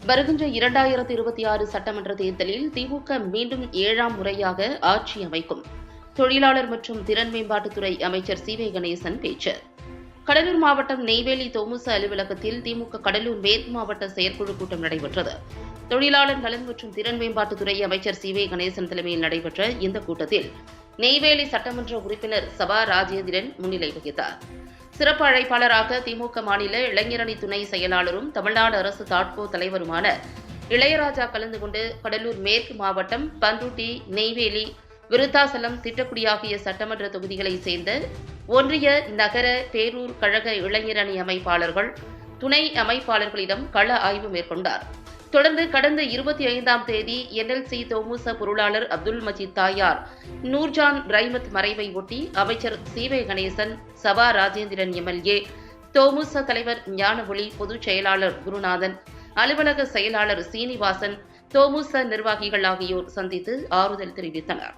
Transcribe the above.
வருகின்ற 2026 சட்டமன்ற தேர்தலில் திமுக மீண்டும் 7ஆம் முறையாக ஆட்சி அமைக்கும். தொழிலாளர் மற்றும் திறன் மேம்பாட்டுத்துறை அமைச்சர் சி.வே. கணேசன் பேச்சு. கடலூர் மாவட்டம் நெய்வேலி தொமுச அலுவலகத்தில் திமுக கடலூர் மேற்கு மாவட்ட செயற்குழு கூட்டம் நடைபெற்றது. தொழிலாளர் நலன் மற்றும் திறன் மேம்பாட்டுத்துறை அமைச்சர் சி.வே. கணேசன் தலைமையில் நடைபெற்ற இந்த கூட்டத்தில் நெய்வேலி சட்டமன்ற உறுப்பினர் சபா ராஜேந்திரன் முன்னிலை வகித்தார். சிறப்பு அழைப்பாளராக திமுக மாநில இளைஞரணி துணை செயலாளரும் தமிழ்நாடு அரசு தாட்கோ தலைவருமான இளையராஜா கலந்து கொண்டு கடலூர் மேற்கு மாவட்டம் பண்ருட்டி, நெய்வேலி, விருத்தாசலம், திட்டக்குடி ஆகிய சட்டமன்ற தொகுதிகளைச் சேர்ந்த ஒன்றிய, நகர, பேரூர் கழக இளைஞரணி அமைப்பாளர்கள், துணை அமைப்பாளர்களிடம் கள ஆய்வு மேற்கொண்டார். தொடர்ந்து கடந்த 25ஆம் தேதி NLC தொமுச பொருளாளர் அப்துல் மஜீத் தாயார் நூர்ஜான் ரைமத் மறைவை ஒட்டி அமைச்சர் சி.வே. கணேசன், சபா ராஜேந்திரன் MLA, தொமுச தலைவர் ஞானஒளி, பொதுச் செயலாளர் குருநாதன், அலுவலக செயலாளர் சீனிவாசன், தொமுச நிர்வாகிகள் ஆகியோர் சந்தித்து ஆறுதல் தெரிவித்தனர்.